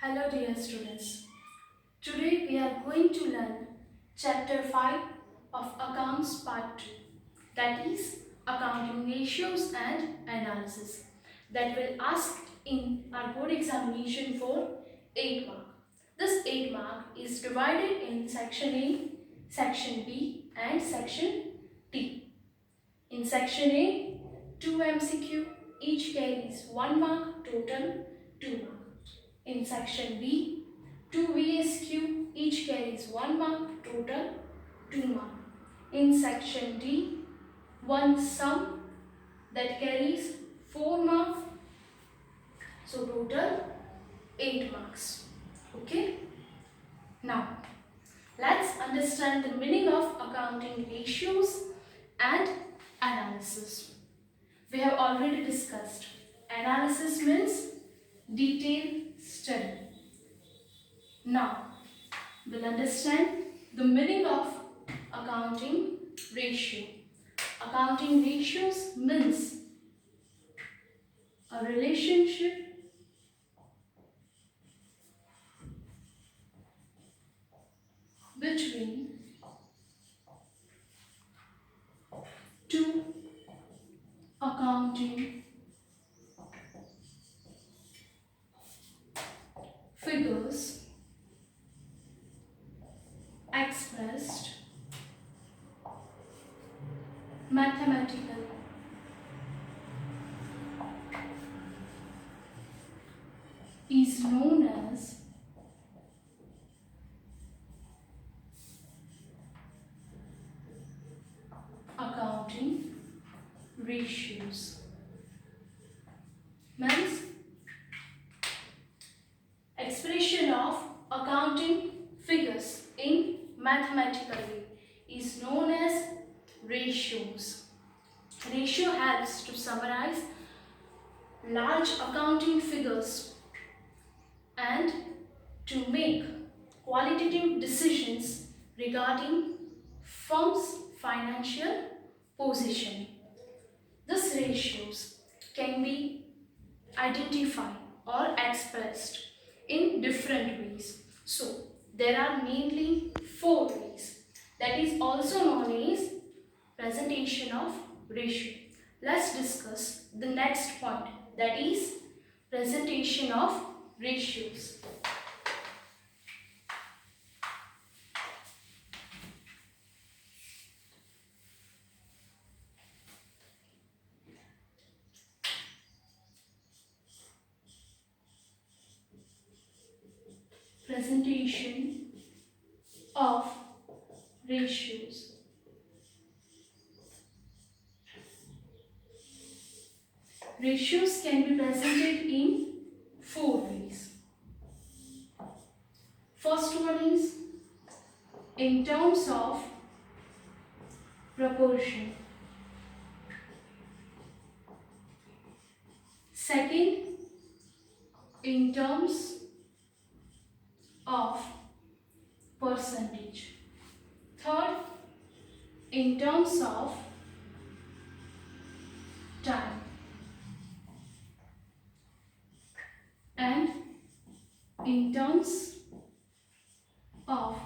Hello dear students. Today we are going to learn chapter 5 of accounts part 2, that is accounting ratios and analysis, that will ask in our board examination for 8 mark. This 8 mark is divided in section A, section B and section D. In section A, 2 MCQ, each carries 1 mark, total 2 mark. In section B, 2 VSQ, each carries 1 mark, total 2 mark. In section D, 1 sum that carries 4 mark, so total 8 marks. Okay? Now, let's understand the meaning of accounting ratios and analysis. We have already discussed. Analysis means detailed study. Now, we'll understand the meaning of accounting ratio. Accounting ratios means a relationship between two accounting figures expressed mathematically. Is known as accounting ratios. Means expression of accounting figures in mathematical way is known as ratios. Ratio helps to summarize large accounting figures and to make qualitative decisions regarding firm's financial position. These ratios can be identified or expressed in different ways. So, there are mainly 4 ways. That is also known as presentation of ratio. Let's discuss the next point, that is presentation of ratios. Presentation of ratios. Ratios can be presented in 4 ways. First one is in terms of proportion. Second, in terms of percentage. Third, in terms of time. And in terms of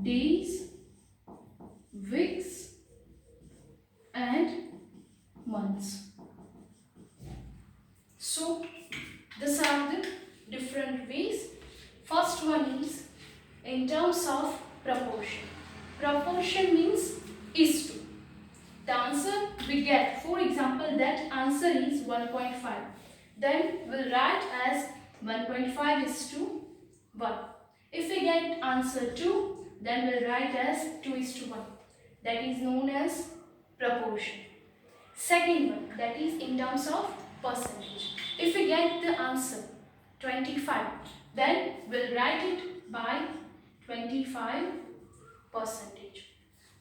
days, weeks and months. So, these are the different ways. First one is in terms of proportion. Proportion means is to. The answer we get, for example, that answer is 1.5. Then we'll write as 1.5 is to 1. If we get answer 2, then we'll write as 2 is to 1. That is known as proportion. Second one, that is in terms of percentage. If we get the answer 25, then we'll write it by 25%.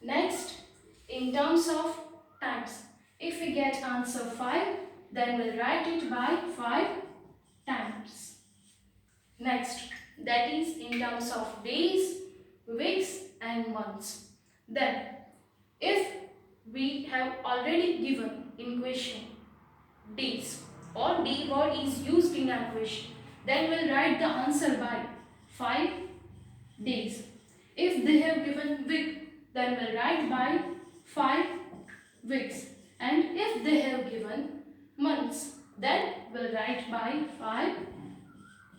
Next, in terms of times. If we get answer 5, then we'll write it by 5 times. Next, that is in terms of days, weeks and months. Then, if we have already given in question days or day word is used in our question, then we'll write the answer by 5 days. If they have given week, then we'll write by 5 weeks. And if they have given months, then we'll write by 5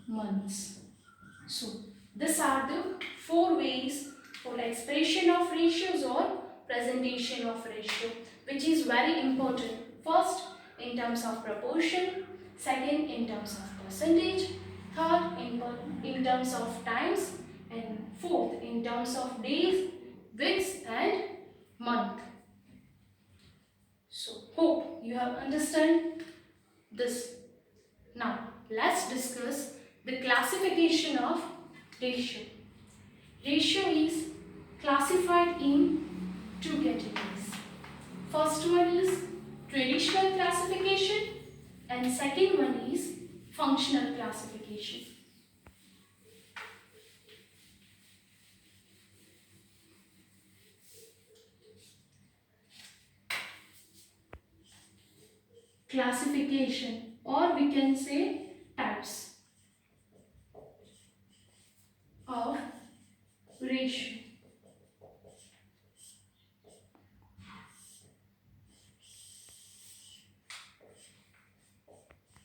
months. So, these are the 4 ways for expression of ratios or presentation of ratio, which is very important. First, in terms of proportion. Second, in terms of percentage. Third, in terms of times. And fourth, in terms of days, weeks and month. So, hope you have understood this. Now, let's discuss the classification of ratio. Ratio is classified in two categories. First one is traditional classification and second one is functional classification. Classification, or we can say types of ratio.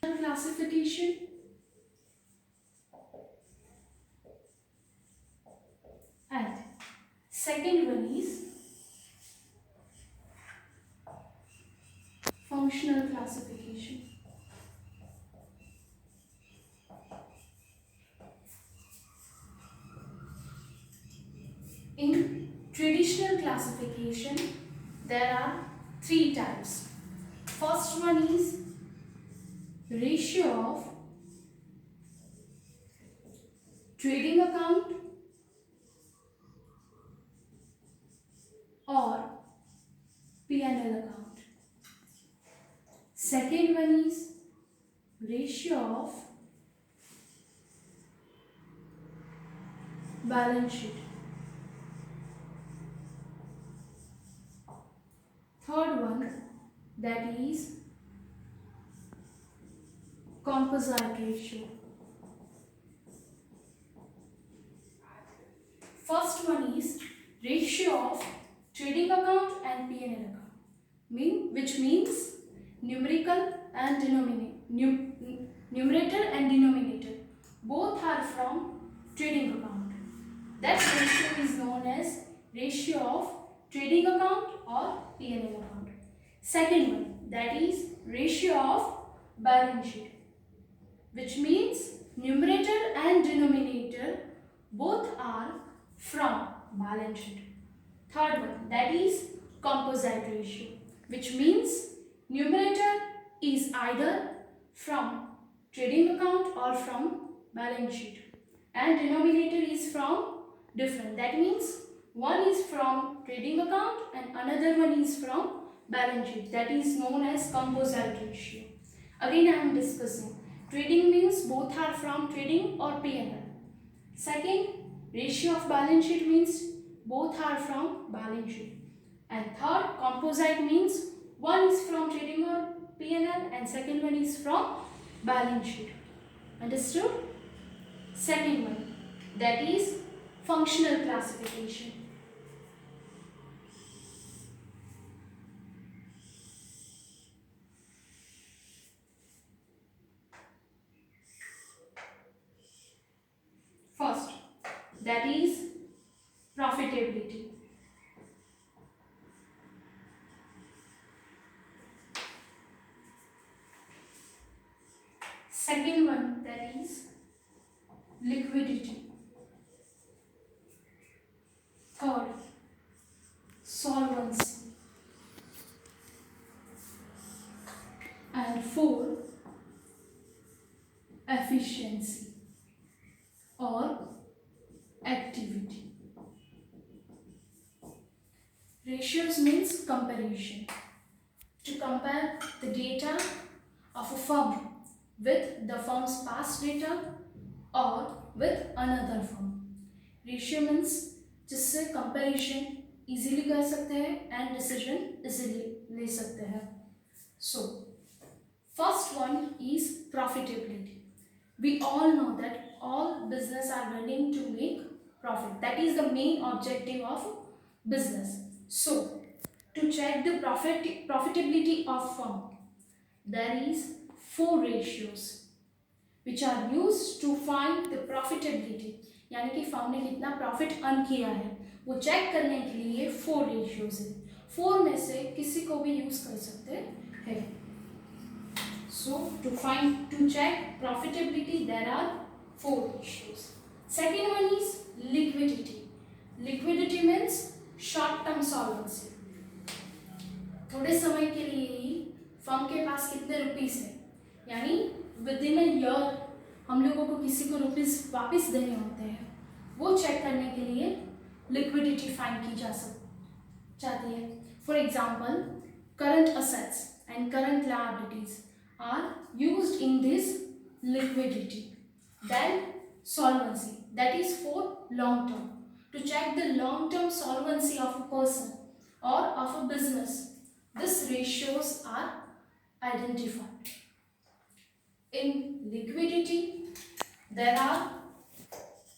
Classification and second one is functional classification. In traditional classification, there are 3 types. First one is ratio of trading account or P&L account. Second one is ratio of balance sheet. Third one, that is composite ratio. First one is ratio of trading account and P&L account, which means numerical and numerator and denominator both are from trading account. That ratio is known as ratio of trading account or P&L account. Second one, that is ratio of balance sheet, which means numerator and denominator both are from balance sheet. Third one, that is composite ratio, which means numerator is either from trading account or from balance sheet and denominator is from different. That means one is from trading account and another one is from balance sheet. That is known as composite ratio. Again I am discussing. Trading means both are from trading or P&L. Second, ratio of balance sheet means both are from balance sheet. And third, composite means one is from trading or P&L and second one is from balance sheet. Understood? Second one, that is functional classification. First, that is profitability. Second one, that is liquidity. Third, solvency. And fourth, efficiency or activity. Ratios means comparison. To compare the data of a firm with the firm's past data or with another firm. Ratio means जिससे comparison easily कर सकते हैं and decision easily ले सकते हैं. So, first one is profitability. We all know that all business are running to make profit. That is the main objective of business. So, to check the profitability of firm, there is four ratios which are used to find the profitability, यानी कि firm ने कितना profit earn किया है वो check करने के लिए फोर रेशियोज है. फोर में से किसी को भी यूज कर सकते हैं. So to check profitability there are four ratios. Second one is liquidity. Liquidity means short term solvency. थोड़े समय के लिए ही फर्म के पास कितने रुपीस है, यानी विद इन अ ईयर हम लोगों को किसी को रुपीस वापस देने होते हैं, वो चेक करने के लिए लिक्विडिटी फाइंड की जाती है. For example, current assets and current liabilities are used in this liquidity. Then solvency, that is for long term. To check the long term solvency of a person or of a business, these ratios are identified. In liquidity, there are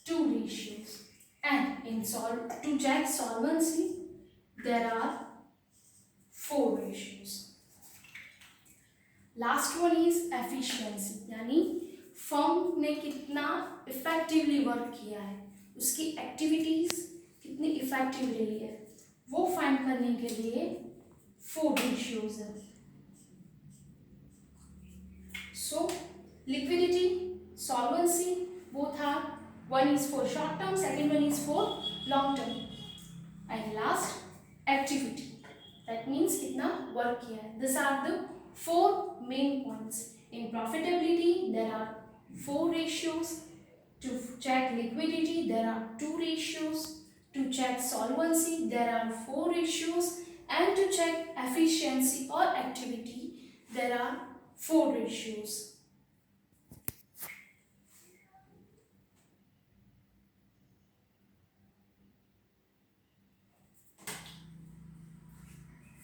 two ratios, and to check solvency, there are four ratios. Last one is efficiency, यानी firm ने कितना effectively work किया है, उसकी activities कितनी effective रही है, वो फाइंड करने के लिए फोर रेशियोज है. So liquidity, solvency, both are, one is for short term, second one is for long term, and last activity, that means कितना वर्क किया है. This are the four main points. In profitability, there are four ratios. To check liquidity, there are two ratios. To check solvency, there are four ratios. And to check efficiency or activity, there are four ratios.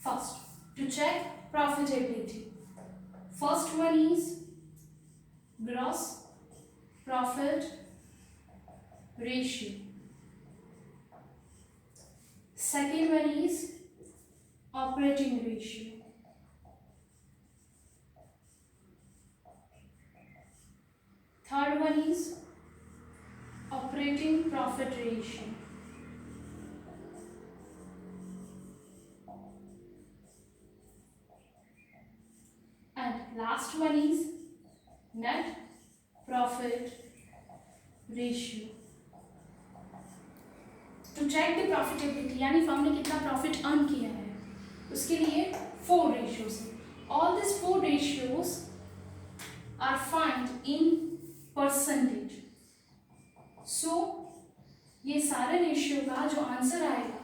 First, to check profitability. First one is gross profit ratio. Second one is operating ratio. Third one is operating profit ratio. And last one is net profit ratio. To check the profitability, यानी firm ने कितना profit earn किया है, उसके लिए four ratios हैं. All this four ratios are find in percentage. So ये सारे रेशियो का जो आंसर आएगा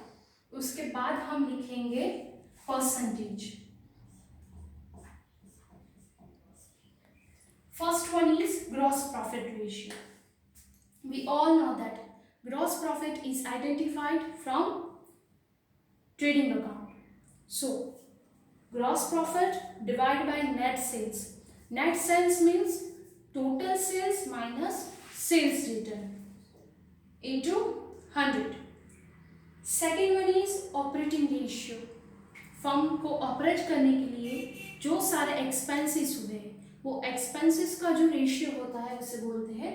उसके बाद हम लिखेंगे percentage. First one is gross profit ratio. We all know that gross profit is identified from trading account. So, gross profit divided by net sales. Net sales means total sales minus sales return into 100. Second one is operating ratio. Firm को operate करने के लिए जो सारे expenses हुए वो expenses का जो रेशियो होता है उसे बोलते हैं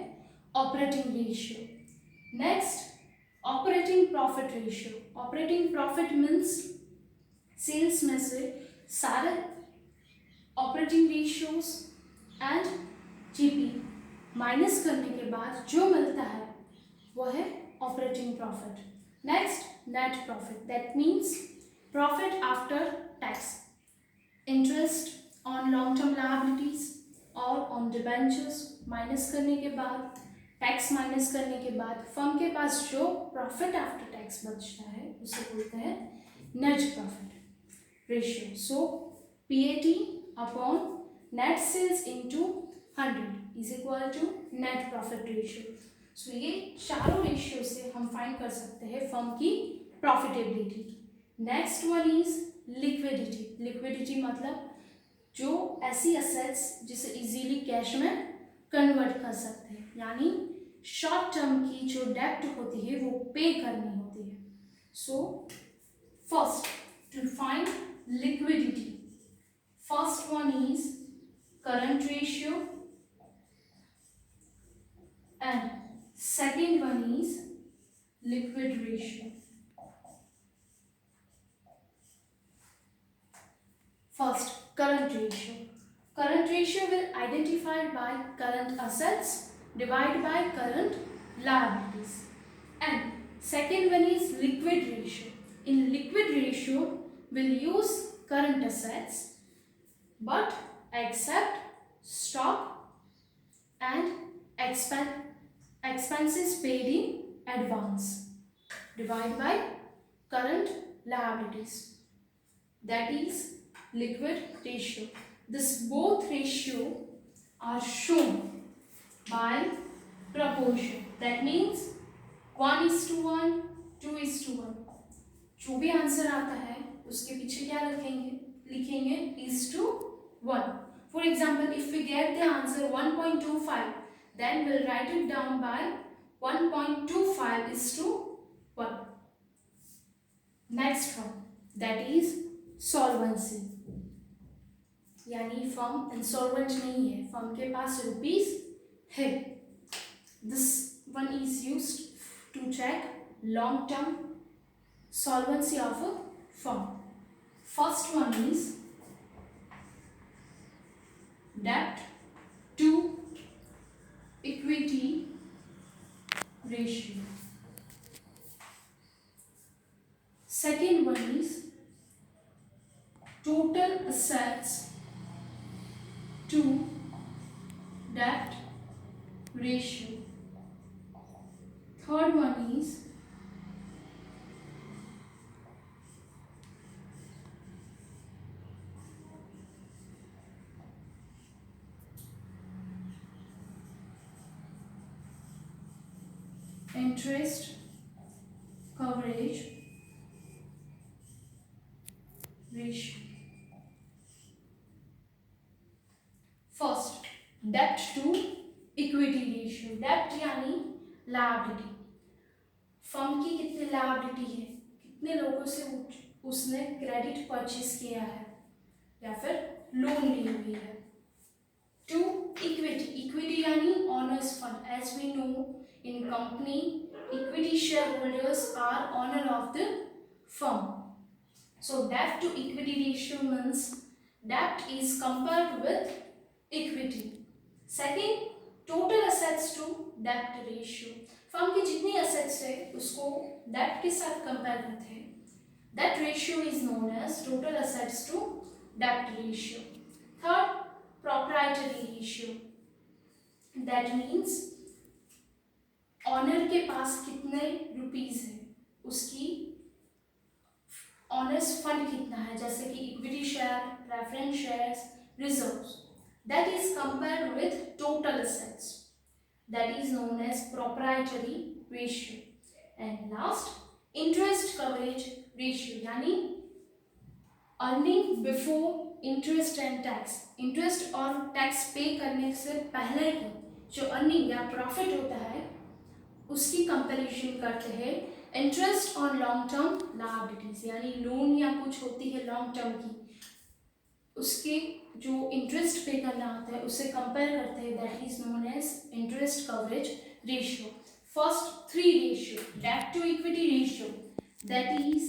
operating ratio. Next operating profit ratio. Operating profit means sales में से सारे operating ratios and GP minus करने के बाद जो मिलता है वो है operating profit. Next net profit, that means profit after tax, interest on long term liabilities और ऑन डिबेंचर्स माइनस करने के बाद, टैक्स माइनस करने के बाद फर्म के पास जो प्रॉफिट आफ्टर टैक्स बचता है उसे बोलते हैं net profit ratio. So PAT upon net sales into 100 is equal to net profit ratio. So ये चारों रेशियो से हम फाइंड कर सकते हैं फर्म की profitability. Next one is liquidity. Liquidity मतलब जो ऐसी असेट्स जिसे इजीली कैश में कन्वर्ट कर सकते हैं, यानी शॉर्ट टर्म की जो डेप्ट होती है वो पे करनी होती है. So first, to find liquidity, first one is current ratio and second one is liquid ratio. First, current ratio. Current ratio will identified by current assets divided by current liabilities. And second one is liquid ratio. In liquid ratio, we'll use current assets but except stock and expenses paid in advance divided by current liabilities. That is liquid ratio. This both ratio are shown by proportion. That means 1:1, 2:1. जो भी answer आता है उसके पीछे क्या लिखेंगे is to 1. For example, if we get the answer 1.25, then we'll write it down by 1.25:1. Next one, that is solvency. यानी firm insolvent नहीं है, फर्म के पास रुपीस है. This one is used to check long term solvency of a firm. First one is debt to equity ratio. Second one is total assets to debt ratio. Third one is interest coverage ratio. First, debt to equity ratio. Debt यानी liability. Firm की कितनी liability है, कितने लोगों से उसने credit purchase किया है या फिर लोन ली हुई है. टू इक्विटी, इक्विटी यानी owners fund. As we know in company equity share holders are owner of the firm. So debt to equity ratio means debt is compared with equity. Second, total assets to debt ratio. Firm की जितनी assets है उसको debt के साथ compare करते हैं. That ratio is known as total assets to debt ratio. Third, proprietary ratio. That means owner के पास कितने रुपीस है, उसकी ऑनर्स फंड कितना है, जैसे कि equity share, preference shares, reserves. That is compared with total assets. That is known as proprietary ratio. And last, interest coverage ratio यानी earning before interest and tax. Interest और tax pay करने से पहले की जो अर्निंग या profit होता है उसकी कंपैरिजन करते हैं interest on long term liabilities. यानी लोन या कुछ होती है लॉन्ग टर्म की, उसके जो इंटरेस्ट पे करना होता है उससे कंपेयर करते हैं. That is known as interest coverage ratio. First three ratio, debt to equity ratio, that is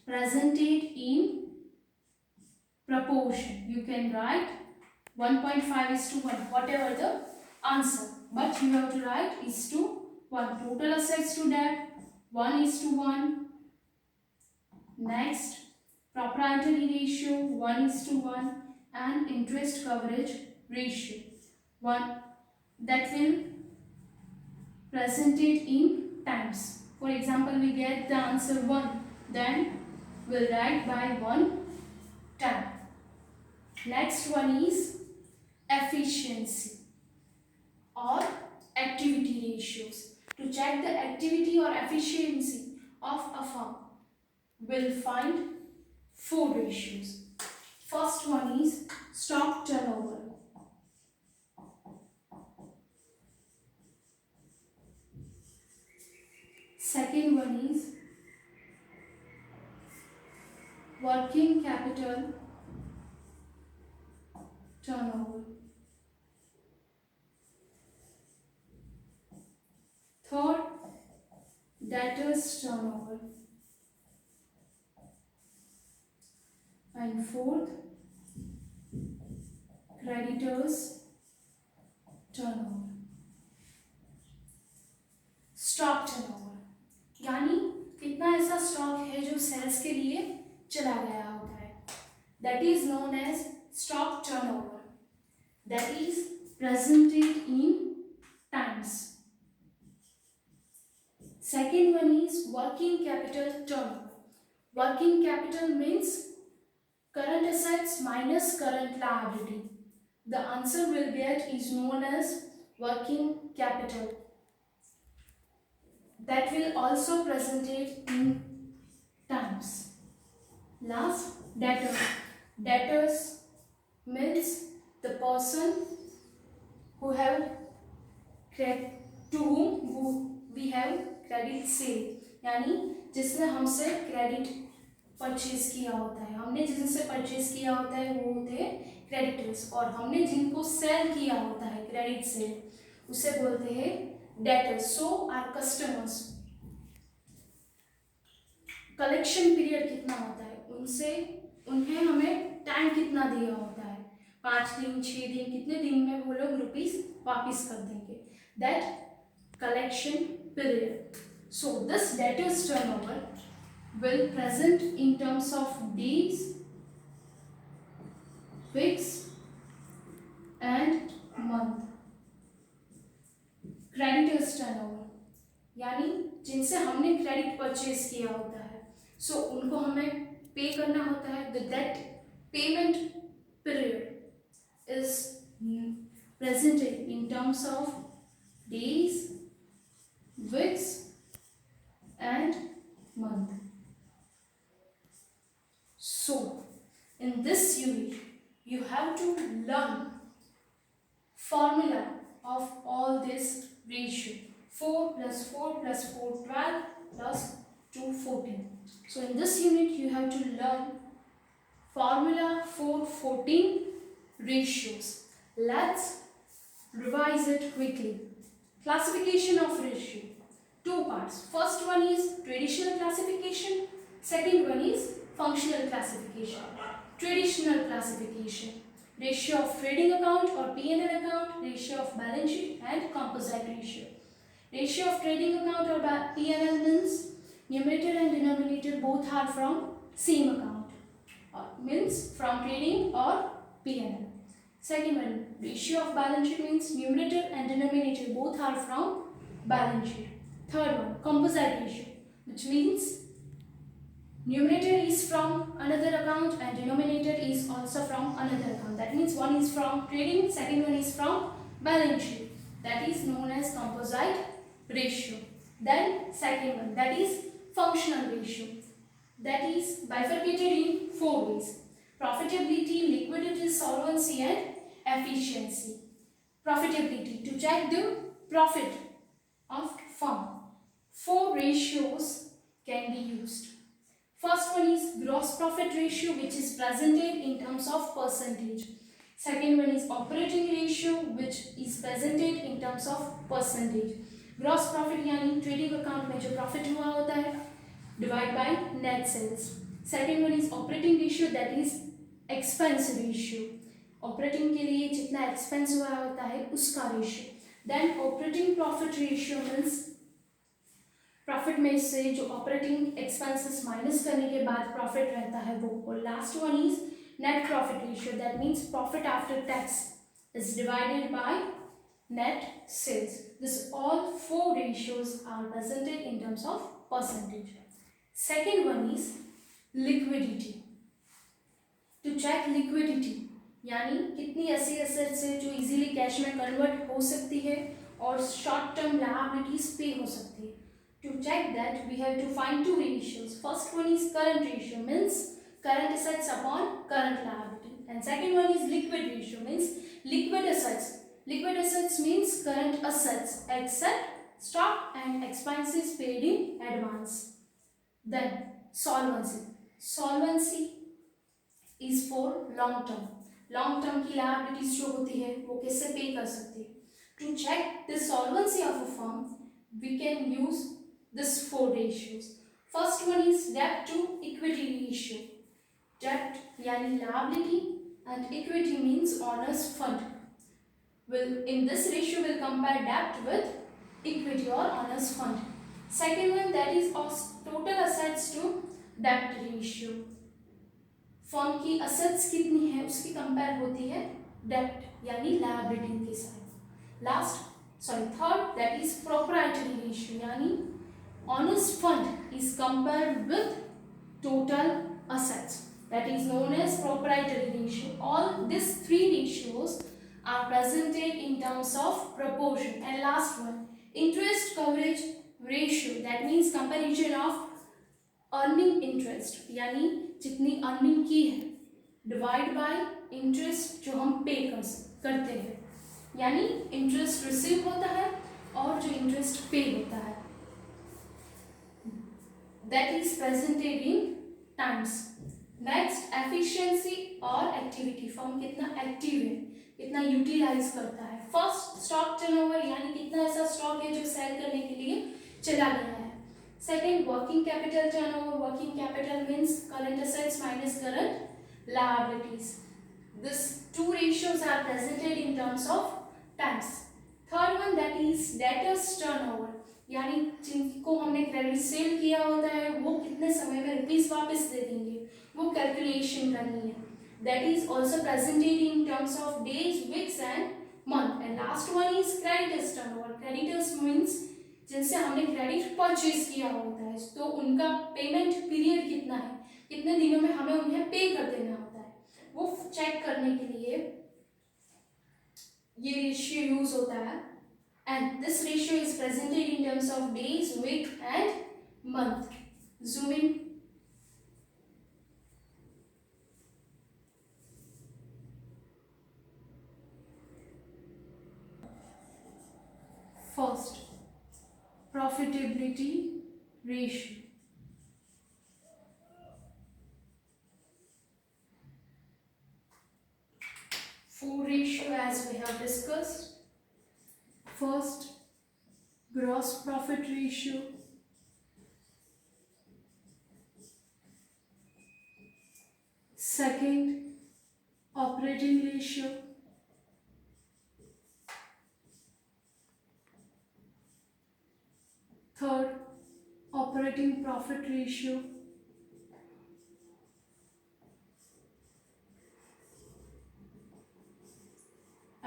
presented in proportion. You can write 1.5:1, whatever the answer, but you have to write is to 1. Total assets to debt 1:1. Next, proprietary ratio 1:1 and interest coverage ratio 1. That will presented in times. For example, we get the answer 1, then we'll write by 1 time. Next one is efficiency or activity ratios. To check the activity or efficiency of a firm, we'll find 4 ratios. First one is stock turnover. Second one is working capital turnover. Third, debtors turnover. And fourth, creditors turnover. Stock turnover यानी कितना ऐसा stock है जो sales के लिए चला गया होता है, that is known as stock turnover, that is presented in times. Second one is working capital turnover. Working capital means current assets minus current liability. The answer we'll get is known as working capital. That will also presented in times. Last, debtor. Debtors means the person who have to whom we have credit sale, यानी जिसने हमसे credit purchase किया होता है, हमने जिनसे purchase किया होता है वो होते हैं क्रेडिटर्स, और हमने जिनको सेल किया होता है क्रेडिट सेल उसे बोलते हैं debtors. So are customers. Collection period कितना होता है उनसे, उन्हें हमें टाइम कितना दिया होता है, 5 दिन 6 दिन, कितने दिन में वो लोग रुपीस वापिस कर देंगे, that collection period. So this debtors turnover will present in terms of days, weeks and month. Creditors turnover यानी जिनसे हमने क्रेडिट परचेज किया होता है, सो उनको हमें पे करना होता है. That payment period is presented in terms of days, weeks and month. So in this unit you have to learn formula of all this ratio. 4 plus 4 plus 4 12 plus 2 14. So in this unit you have to learn formula for 14 ratios. Let's revise it quickly. Classification of ratio. 2 parts. First one is traditional classification. Second one is functional classification. Traditional classification. Ratio of trading account or P&L account, ratio of balance sheet and composite ratio. Ratio of trading account or P&L means numerator and denominator both are from same account, or means from trading or P&L. Second one, ratio of balance sheet means numerator and denominator both are from balance sheet. Third one, composite ratio, which means numerator is from another account and denominator is also from another account. That means one is from trading, second one is from balance sheet. That is known as composite ratio. Then second one, that is functional ratio. That is bifurcated in 4 ways: profitability, liquidity, solvency and efficiency. Profitability, to check the profit of firm. 4 ratios can be used. First one is gross profit ratio, which is presented in terms of percentage. Second one is operating ratio, which is presented in terms of percentage. Gross profit यानी trading account में जो profit हुआ होता है divide by net sales. Second one is operating ratio, that is expense ratio. Operating के लिए जितना expense हुआ होता है उसका ratio. Then operating profit ratio means profit में से जो ऑपरेटिंग एक्सपेंसेस माइनस करने के बाद प्रॉफिट रहता है वो. और last one is net profit ratio, that means profit after tax is divided by net sales. This all 4 ratios are presented in terms of percentage. Second one is liquidity. To check liquidity यानी कितनी ऐसी assets है जो easily cash में convert हो सकती है और शॉर्ट टर्म लायबिलिटीज पे हो सकती है. To check that we have to find 2 ratios. First one is current ratio, means current assets upon current liability, and second one is liquid ratio, means liquid assets. Liquid assets means current assets except stock and expenses paid in advance. Then solvency. Solvency is for long term. Long term की liabilities जो होती है वो कैसे pay कर सकते हैं. To check the solvency of a firm we can use this four ratios. First one is debt to equity ratio. Debt यानी liability and equity means owners fund. Will in this ratio will compare debt with equity or owners fund. Second one, that is total assets to debt ratio. Firm की assets कितनी है उसकी compare होती है date यानी liability के साथ. Third, that is proprietary ratio यानी owners fund is compared with total assets, that is known as proprietary ratio. All these three ratios are presented in terms of proportion. And last one, interest coverage ratio, that means comparison of earning interest यानी जितनी earning की है divide bye interest जो हम पे करते हैं, यानी इंटरेस्ट रिसीव होता है और जो इंटरेस्ट पे होता है, that is presented in times. Next, efficiency और एक्टिविटी. फर्म कितना एक्टिव है, कितना यूटिलाइज करता है. फर्स्ट, स्टॉक टर्नओवर यानी कितना ऐसा स्टॉक है जो सेल करने के लिए चला गया है. Second, working capital turnover. Working capital means current assets minus current liabilities. These two ratios are presented in terms of times. Third one, that is debtors turnover. यानी जिनको हमने क्रेडिट सेल किया होता है वो कितने समय में रुपीस वापस दे देंगे, वो कैलकुलेशन करनी है. That is also presented in terms of days, weeks and month. And last one is creditors turnover. Creditors means जिनसे हमने क्रेडिट परचेज किया होता है तो उनका पेमेंट पीरियड कितना है, कितने दिनों में हमें उन्हें पे कर देना होता है, वो चेक करने के लिए ये रेशियो यूज होता है. And this ratio is presented in terms of days, week and month. Zoom in. First, profitability ratio. Four ratio as we have discussed. First, gross profit ratio. Second, operating ratio. Third, operating profit ratio.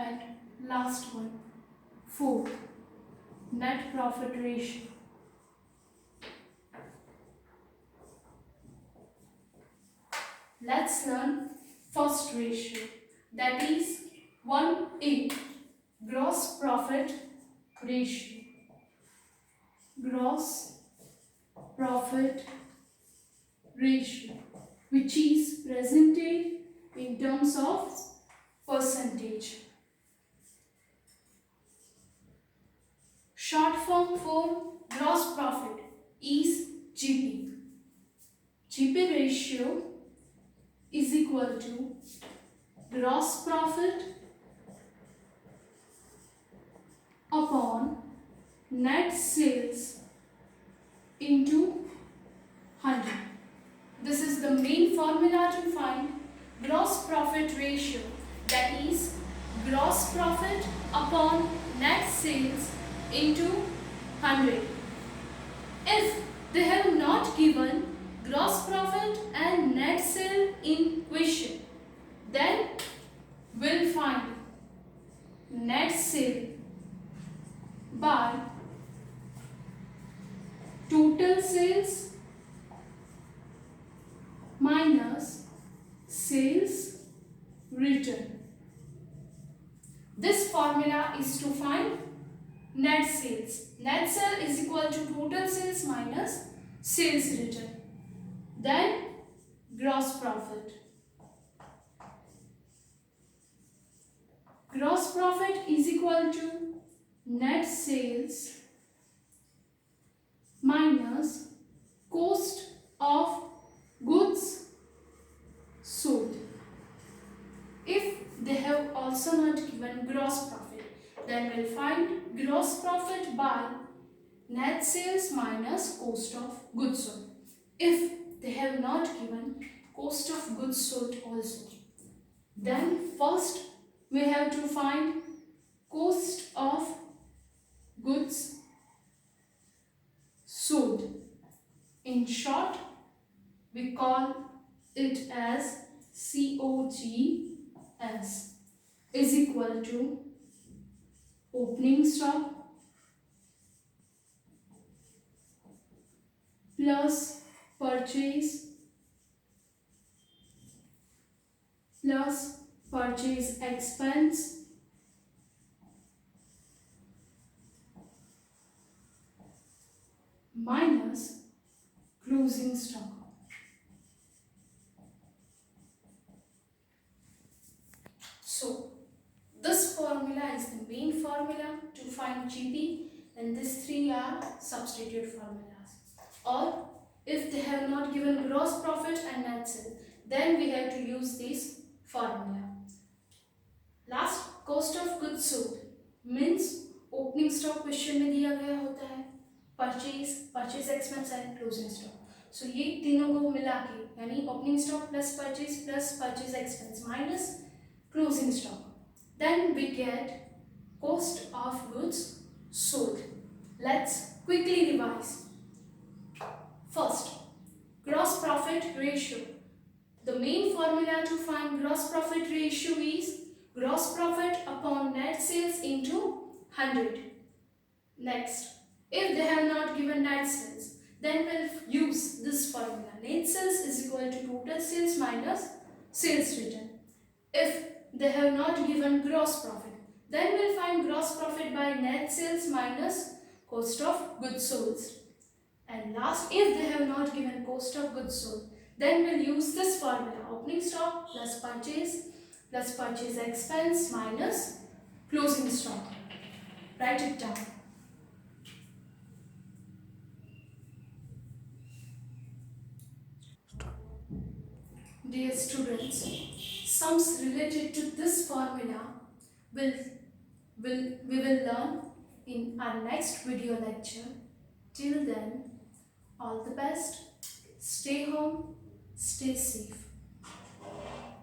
And last one, fourth, net profit ratio. Let's learn first ratio, that is 1:, gross profit ratio. Gross profit ratio, which is presented in terms of percentage. Short form for gross profit is GP. GP ratio is equal to gross profit upon net sales into 100. This is the main formula to find gross profit ratio, that is gross profit upon net sales into 100. If they have not given gross profit and net sale in question, then we'll find net sale by total sales minus sales return. This formula is to find net sales. Net sale is equal to total sales minus sales return. Then gross profit. Gross profit is equal to net sales minus cost of goods sold. If they have also not given gross profit, then we'll find gross profit by net sales minus cost of goods sold. If they have not given cost of goods sold also, then first we have to find cost of goods sold. In short, we call it as COGS is equal to opening stock plus purchase plus purchase expense minus closing stock. So this formula is the main formula to find GP, and these three are substitute formulas. Or if they have not given gross profit and net sales, then we have to use this formula. Last, cost of goods sold means opening stock question में दिया गया होता है, purchase expense and closing stock. So ये तीनों को मिला के यानी opening stock plus purchase expense minus closing stock. Then we get cost of goods sold. Let's quickly revise. First, gross profit ratio. The main formula to find gross profit ratio is gross profit upon net sales into 100. Next, if they have not given net sales, then we'll use this formula. Net sales is equal to total sales minus sales return. If they have not given gross profit, then we'll find gross profit by net sales minus cost of goods sold. And last, if they have not given cost of goods sold, then we'll use this formula: opening stock plus purchase expense minus closing stock. Write it down. Dear students, sums related to this formula we will learn in our next video lecture. Till then, all the best. Stay home, stay safe.